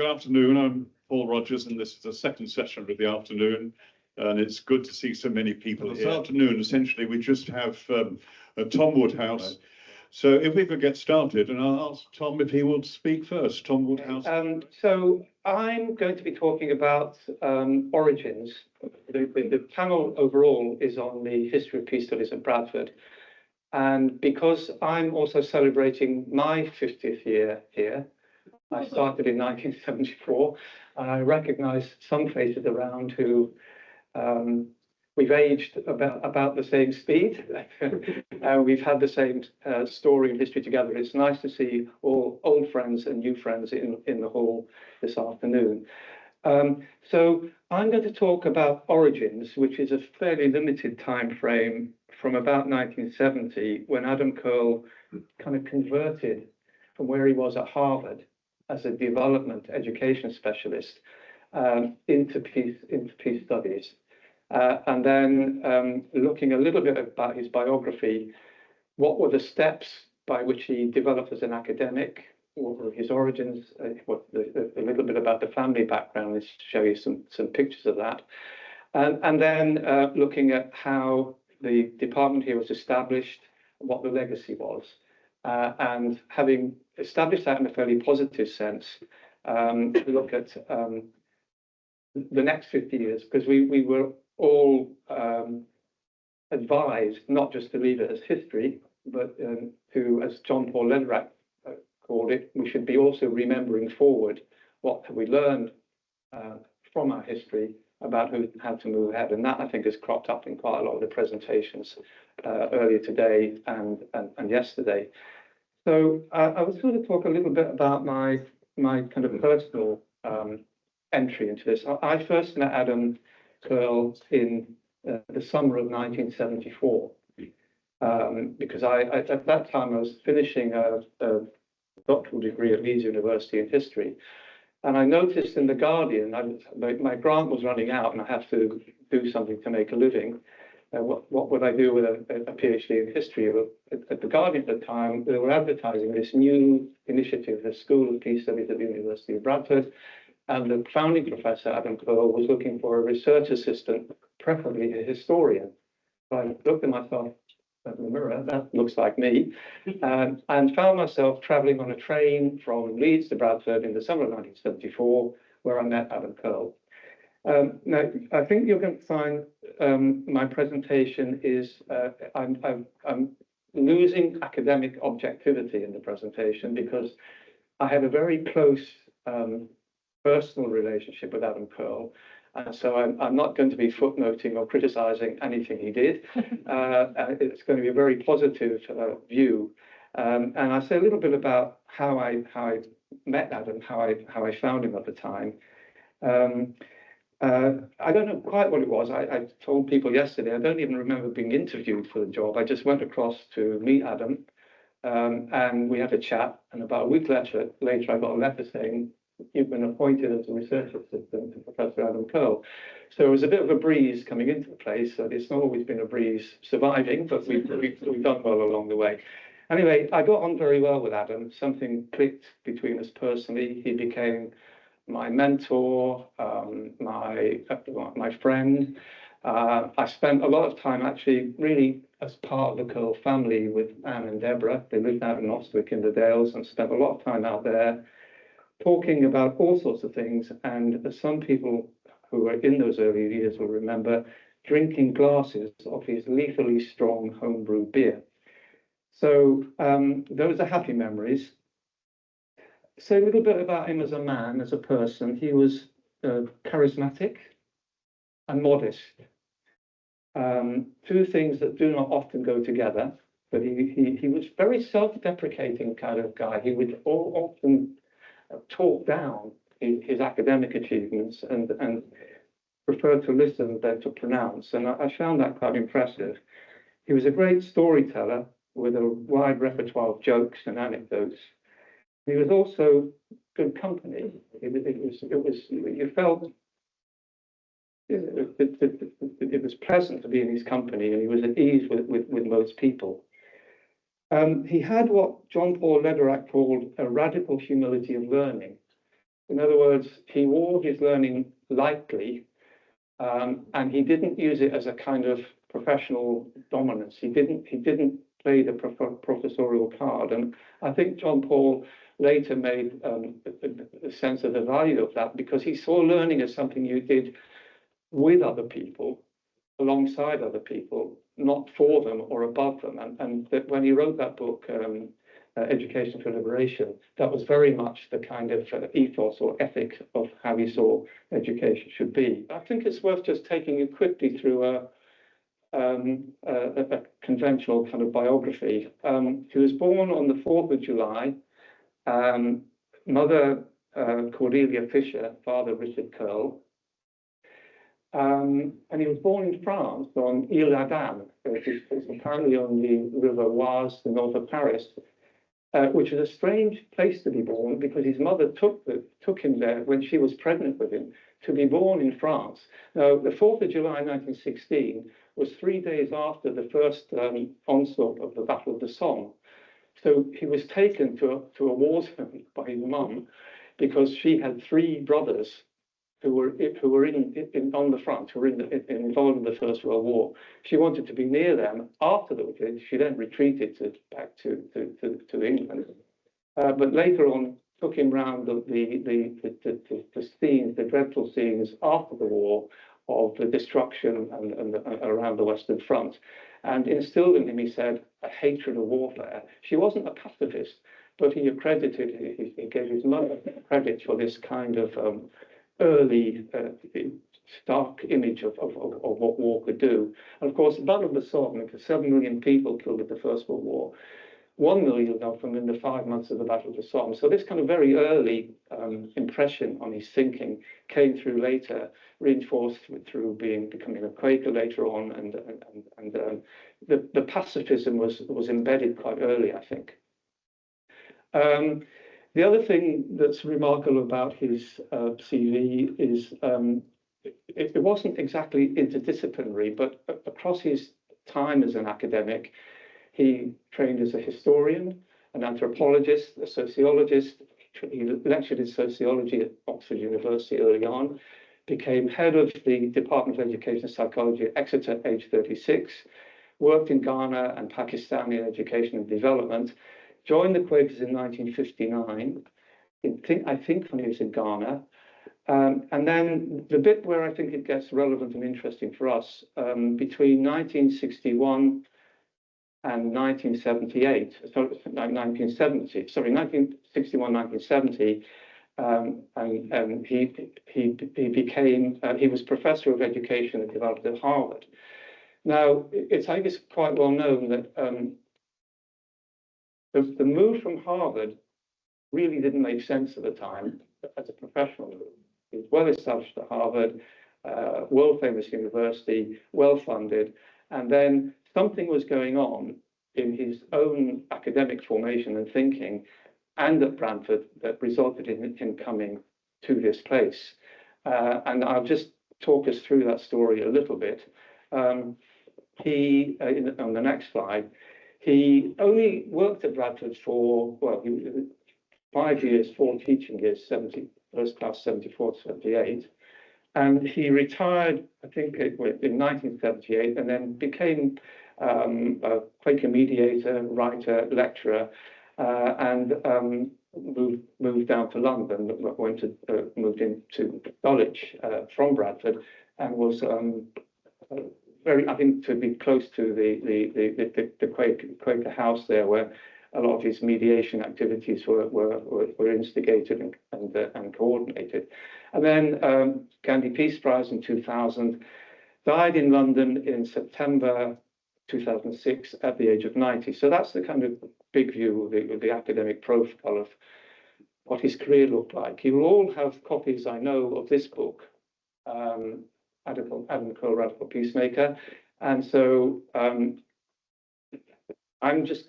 good afternoon. I'm Paul Rogers, and this is the second session of the afternoon. And it's good to see so many people this afternoon. Essentially, we just have Tom Woodhouse. So if we could get started, and I'll ask Tom if he would speak first. Tom Woodhouse. So I'm going to be talking about origins. The panel overall is on the history of peace studies at Bradford. And because I'm also celebrating my 50th year here, I started in 1974, and I recognise some faces around who we've aged about the same speed. We've had the same story and history together. It's nice to see all old friends and new friends in the hall this afternoon. So I'm going to talk about origins, which is a fairly limited time frame from about 1970, when Adam Curle kind of converted from where he was at Harvard as a development education specialist into peace studies. And then looking a little bit about his biography, what were the steps by which he developed as an academic, what were his origins, a little bit about the family background, let's show you some pictures of that. And then looking at how the department here was established, what the legacy was. And having established that in a fairly positive sense, look at the next 50 years, because we were all advised not just to leave it as history, but to, as John Paul Lederach called it, we should be also remembering forward what have we learned from our history about how to move ahead. And that, I think, has cropped up in quite a lot of the presentations earlier today and yesterday. So I was going to talk a little bit about my kind of personal entry into this. I first met Adam Curle in the summer of 1974, because at that time I was finishing a doctoral degree at Leeds University in history, and I noticed in the Guardian my grant was running out, and I have to do something to make a living. What would I do with a PhD in history? At the Guardian at the time, they were advertising this new initiative, the School of Peace Studies at the University of Bradford. And the founding professor, Adam Curle, was looking for a research assistant, preferably a historian. So I looked at myself in the mirror, that looks like me, and found myself traveling on a train from Leeds to Bradford in the summer of 1974, where I met Adam Curle. Now, I think you're going to find my presentation is, I'm losing academic objectivity in the presentation, because I had a very close personal relationship with Adam Curle, and so I'm not going to be footnoting or criticizing anything he did. It's going to be a very positive view, and I say a little bit about how I met Adam, how I found him at the time. I don't know quite what it was. I told people yesterday, I don't even remember being interviewed for the job. I just went across to meet Adam, and we had a chat, and about a week later I got a letter saying, "You've been appointed as a research assistant to Professor Adam Curle." So it was a bit of a breeze coming into the place. So it's not always been a breeze surviving, but we've done well along the way. Anyway, I got on very well with Adam. Something clicked between us personally. He became my mentor, my friend. I spent a lot of time actually really as part of the Curle family with Anne and Deborah. They lived out in Ostwick in the Dales, and spent a lot of time out there talking about all sorts of things. And as some people who were in those early years will remember, drinking glasses of his lethally strong homebrew beer. So those are happy memories. So a little bit about him as a man, as a person. He was charismatic and modest. Two things that do not often go together, but he was very self-deprecating kind of guy. He would often talk down his academic achievements and prefer to listen than to pronounce. And I found that quite impressive. He was a great storyteller with a wide repertoire of jokes and anecdotes. He was also good company. You felt it was pleasant to be in his company, and he was at ease with most people. He had what John Paul Lederach called a radical humility of learning. In other words, he wore his learning lightly, and he didn't use it as a kind of professional dominance. He didn't play the professorial card. And I think John Paul later made a sense of the value of that, because he saw learning as something you did with other people, alongside other people, not for them or above them. And that when he wrote that book, Education for Liberation, that was very much the kind of ethos or ethic of how he saw education should be. I think it's worth just taking you quickly through a conventional kind of biography. He was born on the 4th of July. Mother Cordelia Fisher, father Richard Curle. And he was born in France on Ile Adam, which is apparently on the River Oise, the north of Paris, which is a strange place to be born, because his mother took him there when she was pregnant with him, to be born in France. Now, the 4th of July 1916 was 3 days after the first onslaught of the Battle of the Somme. So he was taken to a war zone by his mum, because she had 3 brothers who were on the front, who were involved in the First World War. She wanted to be near them after the war. She then retreated back to England. But later on, took him round the scenes, the dreadful scenes after the war of the destruction and around the Western Front, and instilled in him, he said, a hatred of warfare. She wasn't a pacifist, but he gave his mother credit for this kind of early stark image of what war could do. And of course, the Battle of the Somme, 7 million people killed in the First World War, 1 million of them in the 5 months of the Battle of the Somme. So this kind of very early impression on his thinking came through later, reinforced through becoming a Quaker later on, and the pacifism was embedded quite early, I think. The other thing that's remarkable about his CV is it wasn't exactly interdisciplinary, but across his time as an academic, he trained as a historian, an anthropologist, a sociologist. He lectured in sociology at Oxford University early on, became head of the Department of Education and Psychology at Exeter at age 36, worked in Ghana and Pakistan in education and development, joined the Quakers in 1959, I think when he was in Ghana. And then the bit where I think it gets relevant and interesting for us, between 1961 and 1978, 1961, 1970, and he was professor of education and development at Harvard. Now, I think it's quite well known that the move from Harvard really didn't make sense at the time as a professional move. He was well established at Harvard, world famous university, well funded, and then something was going on in his own academic formation and thinking, and at Bradford, that resulted in him coming to this place. And I'll just talk us through that story a little bit. On the next slide, he only worked at Bradford for, 5 years, 4 teaching years, first class 74 to 78. And he retired, I think, in 1978, and then became a Quaker mediator, writer, lecturer, and moved down to London, moved into Dulwich from Bradford, and was very, I think, to be close to the Quaker house there, where a lot of his mediation activities were instigated and coordinated. And then Gandhi Peace Prize in 2000, died in London in September 2006 at the age of 90. So that's the kind of big view of the academic profile of what his career looked like. You will all have copies, I know, of this book, Adam Curle, Radical Peacemaker. And so I'm just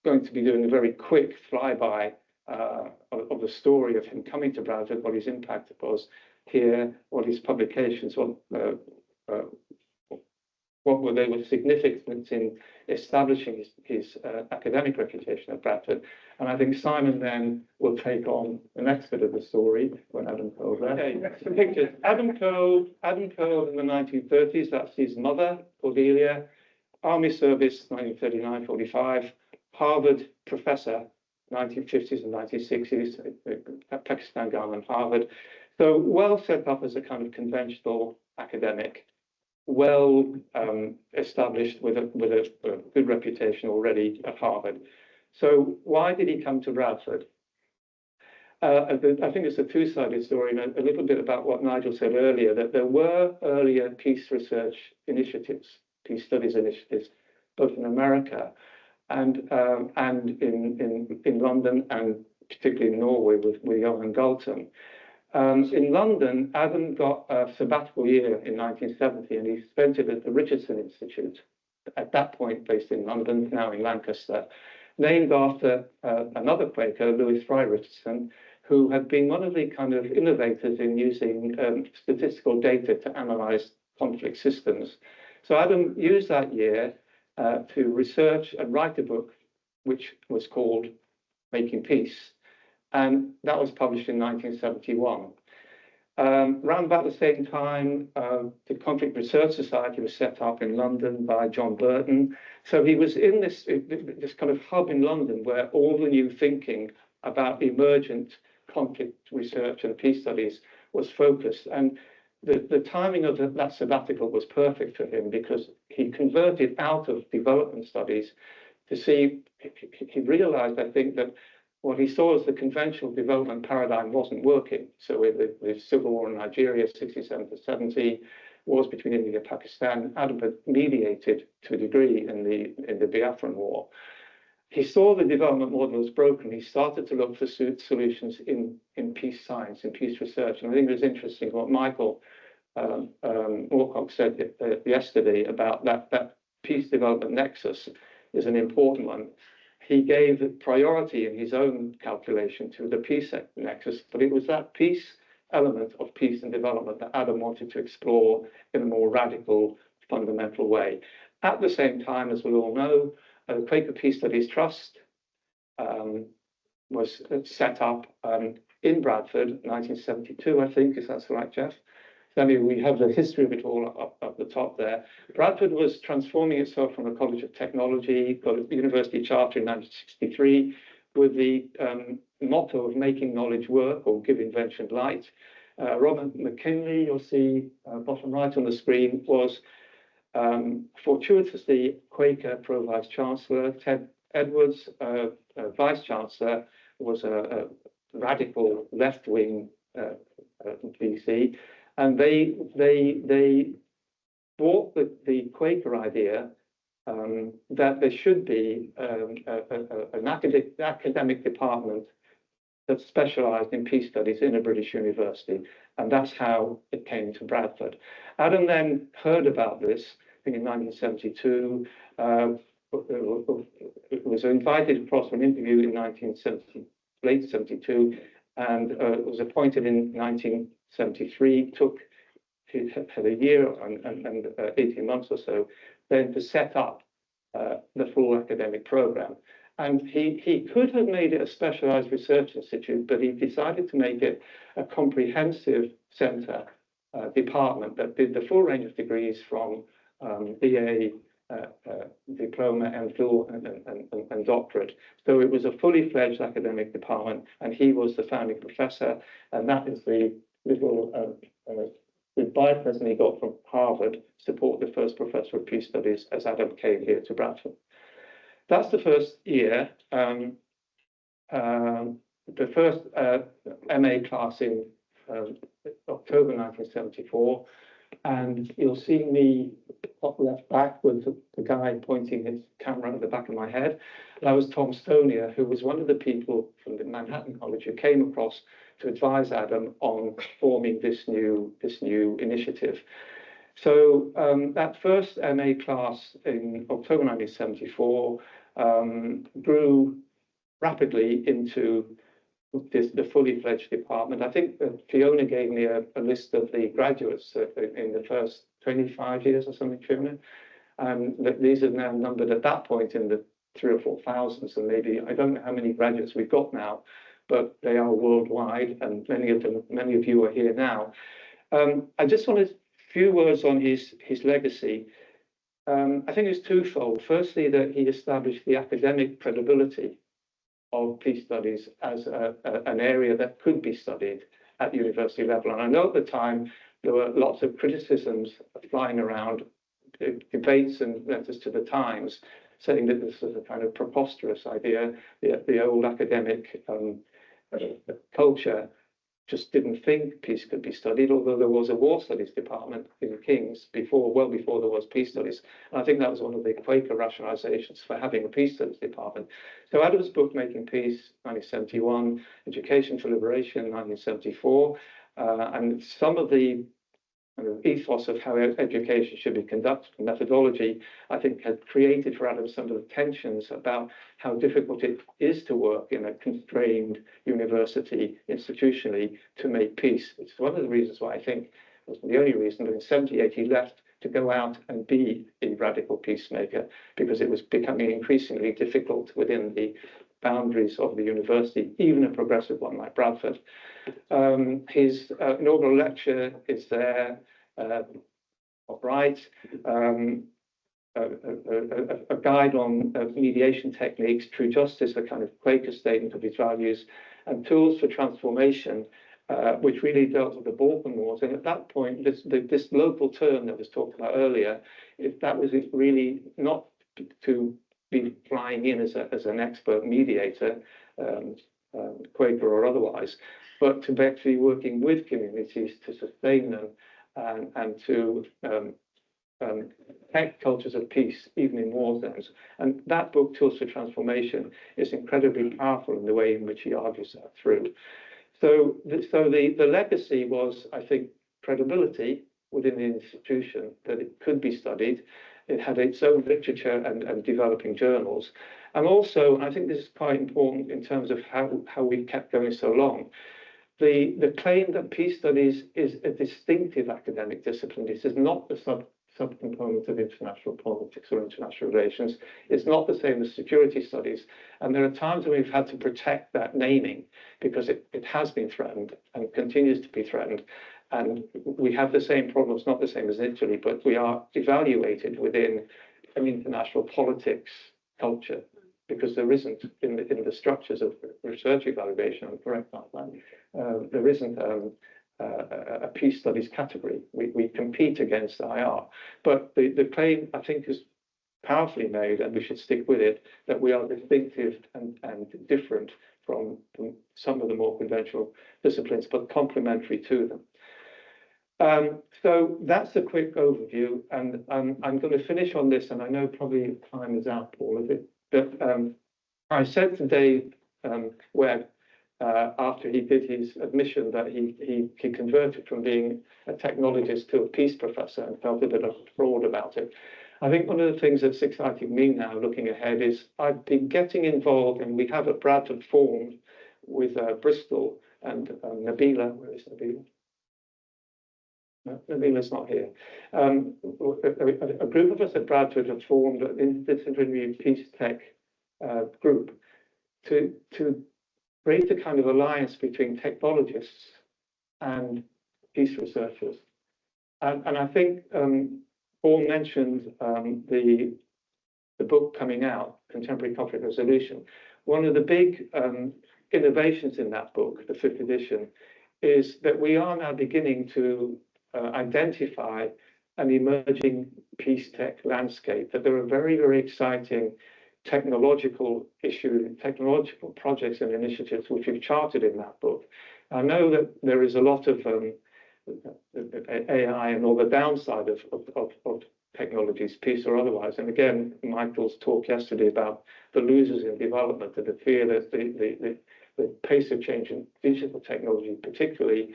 going to be doing a very quick flyby of the story of him coming to Bradford, what his impact was here, what his publications, what were they were significant in establishing his academic reputation at Bradford. And I think Simon then will take on the next bit of the story when Adam Curle left. Okay, some pictures. Adam Curle in the 1930s, that's his mother, Cordelia. Army service, 1939-45. Harvard professor, 1950s and 1960s, Pakistan, Ghana, and Harvard. So well set up as a kind of conventional academic, well established with a good reputation already at Harvard. So why did he come to Bradford? I think it's a two-sided story, and a little bit about what Nigel said earlier, that there were earlier peace research initiatives, peace studies initiatives, both in America and in London, and particularly in Norway with Johan Galtung. In London, Adam got a sabbatical year in 1970, and he spent it at the Richardson Institute, at that point based in London, now in Lancaster, named after another Quaker, Louis Fry Richardson, who had been one of the kind of innovators in using statistical data to analyze conflict systems. So Adam used that year to research and write a book, which was called Making Peace. And that was published in 1971. Around about the same time, the Conflict Research Society was set up in London by John Burton. So he was in this kind of hub in London where all the new thinking about emergent conflict research and peace studies was focused. And the timing of that sabbatical was perfect for him, because he converted out of development studies to see, he realized, I think, that what he saw as the conventional development paradigm wasn't working. So with the civil war in Nigeria, 67 to 70, wars between India and Pakistan, Adam had mediated to a degree in the Biafran war. He saw the development model was broken. He started to look for solutions in peace science, in peace research. And I think it was interesting what Michael Moorcock said yesterday about that peace development nexus is an important one. He gave priority in his own calculation to the peace nexus, but it was that peace element of peace and development that Adam wanted to explore in a more radical, fundamental way. At the same time, as we all know, the Quaker Peace Studies Trust was set up in Bradford, 1972, I think, if that's right, Jeff. So I mean, we have the history of it all up the top there. Bradford was transforming itself from a college of technology, got a university charter in 1963, with the motto of making knowledge work, or give invention light. Robert McKinley, you'll see bottom right on the screen, was fortuitously Quaker Pro Vice Chancellor. Ted Edwards, Vice Chancellor, was a radical left-wing VC. And they bought the Quaker idea that there should be an academic department that specialized in peace studies in a British university. And that's how it came to Bradford. Adam then heard about this, I think in 1972, was invited across for an interview in late 72, and was appointed in 1973, had a year and 18 months or so, then to set up the full academic program. And he could have made it a specialized research institute, but he decided to make it a comprehensive center department that did the full range of degrees from BA, diploma, MPhil, and doctorate. So it was a fully fledged academic department, and he was the founding professor. And that is the little goodbye present he got from Harvard, support the first professor of peace studies as Adam came here to Bradford. That's the first year. The first MA class in October 1974. And you'll see me top left back with the guy pointing his camera at the back of my head. That was Tom Stonier, who was one of the people from the Manhattan College who came across to advise Adam on forming this new initiative. So that first MA class in October 1974 grew rapidly into the fully fledged department. I think Fiona gave me a list of the graduates in the first 25 years or something, Fiona. and that these are now numbered at that point in the 3,000 or 4,000, and maybe I don't know how many graduates we've got now, but they are worldwide, and many of you are here now. I just wanted a few words on his legacy. I think it's twofold. Firstly, that he established the academic credibility of peace studies as an area that could be studied at university level. And I know at the time there were lots of criticisms flying around, debates and letters to the Times, saying that this was a kind of preposterous idea. The old academic culture just didn't think peace could be studied, although there was a war studies department in King's well before there was peace studies. And I think that was one of the Quaker rationalizations for having a peace studies department. So Adam's book, Making Peace, 1971, Education for Liberation, 1974, and some of the ethos of how education should be conducted, methodology, I think had created for Adam some of the tensions about how difficult it is to work in a constrained university institutionally to make peace. It's one of the reasons why I think, it wasn't the only reason, but in 78 he left to go out and be a radical peacemaker, because it was becoming increasingly difficult within the boundaries of the university, even a progressive one like Bradford. His inaugural lecture is there, upright, a guide on mediation techniques, true justice, a kind of Quaker statement of his values, and tools for transformation, which really dealt with the Balkan Wars. And at that point, this local term that was talked about earlier, that was really not to be flying in as an expert mediator, Quaker or otherwise, but to be actually working with communities to sustain them and to protect cultures of peace, even in war zones. And that book, Tools for Transformation, is incredibly powerful in the way in which he argues that through. So the legacy was, I think, credibility within the institution, that it could be studied. It had its own literature and developing journals. And also, I think this is quite important in terms of how we kept going so long. The claim that peace studies is a distinctive academic discipline. This is not the subcomponent of international politics or international relations. It's not the same as security studies. And there are times when we've had to protect that naming because it has been threatened and continues to be threatened. And we have the same problems, not the same as Italy, but we are evaluated within an international politics culture, because there isn't in the structures of research evaluation, I'm correct on that, there isn't a peace studies category. We compete against IR, but the claim, I think, is powerfully made, and we should stick with it, that we are distinctive and different from some of the more conventional disciplines, but complementary to them. So that's a quick overview, and I'm going to finish on this, and I know probably time is out, Paul, of it, but I said to Dave Webb, after he did his admission, that he converted from being a technologist to a peace professor and felt a bit of fraud about it. I think one of the things that's exciting me now looking ahead is I've been getting involved, and we have at Bradford formed with Bristol and Nabila. Where is Nabila? No, Nabila's not here. A group of us at Bradford have formed an interdisciplinary peace tech group to create a kind of alliance between technologists and peace researchers. And I think Paul mentioned the book coming out, Contemporary Conflict Resolution. One of the big innovations in that book, the 5th edition, is that we are now beginning to identify an emerging peace tech landscape, that there are very, very exciting technological projects and initiatives which we've charted in that book. I know that there is a lot of AI and all the downside of technologies, peace or otherwise. And again, Michael's talk yesterday about the losers in development and the fear that the pace of change in digital technology particularly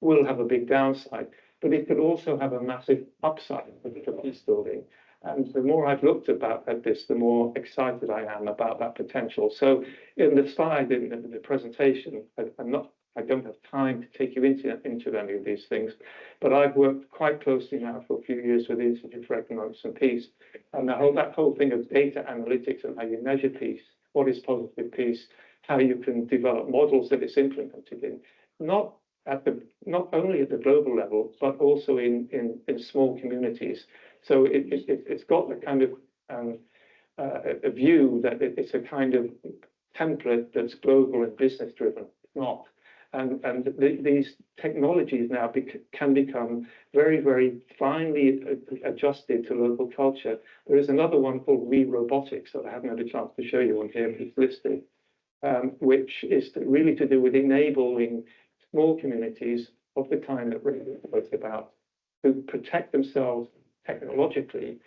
will have a big downside, but it could also have a massive upside for peace building. And the more I've looked at this, the more excited I am about that potential. So in the slide, in the presentation, I'm not I don't have time to take you into any of these things, but I've worked quite closely now for a few years with the Institute for Economics and Peace, and that whole thing of data analytics and how you measure peace, what is positive peace, how you can develop models that it's implemented in, not only at the global level, but also in small communities. So it's got the kind of a view that it's a kind of template that's global and business driven. It's not. And these technologies now can become very, very finely adjusted to local culture. There is another one called We Robotics that I haven't had a chance to show you on here, it's listed, which is really to do with enabling small communities of the kind that Rick spoke about to protect themselves technologically.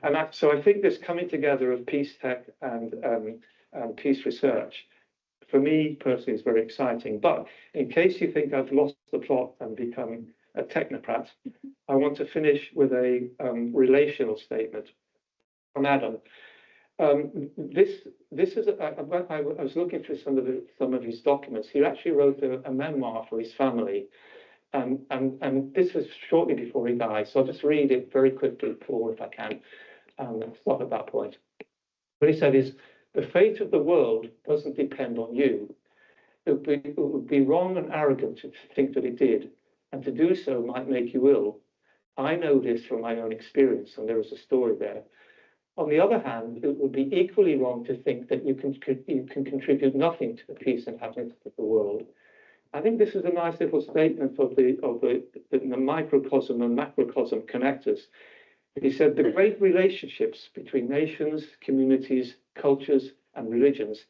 And so I think this coming together of peace tech and peace research, for me personally, is very exciting. But in case you think I've lost the plot and become a technocrat, I want to finish with a relational statement from Adam. This is I was looking through some of his documents. He actually wrote a memoir for his family, and this was shortly before he died. So I'll just read it very quickly, Paul, if I can, stop at that point. What he said is, the fate of the world doesn't depend on you. It would be wrong and arrogant to think that it did, and to do so might make you ill. I know this from my own experience, and there is a story there. On the other hand, it would be equally wrong to think that you can contribute nothing to the peace and happiness of the world. I think this is a nice little statement of the microcosm and macrocosm connectors. He said the great relationships between nations, communities, cultures, and religions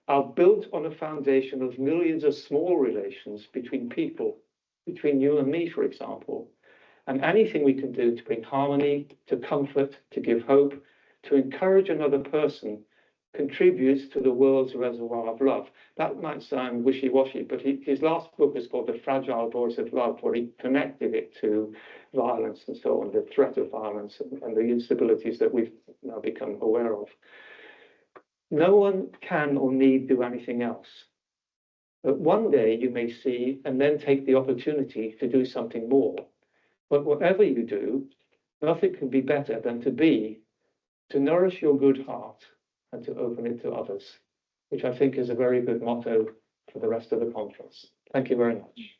are built on a foundation of millions of small relations between people, between you and me, for example. And anything we can do to bring harmony, to comfort, to give hope, to encourage another person contributes to the world's reservoir of love. That might sound wishy-washy, but his last book is called The Fragile Voice of Love, where he connected it to violence and so on, the threat of violence and the instabilities that we've now become aware of. No one can or need do anything else. But one day you may see and then take the opportunity to do something more. But whatever you do, nothing can be better than to nourish your good heart and to open it to others, which I think is a very good motto for the rest of the conference. Thank you very much.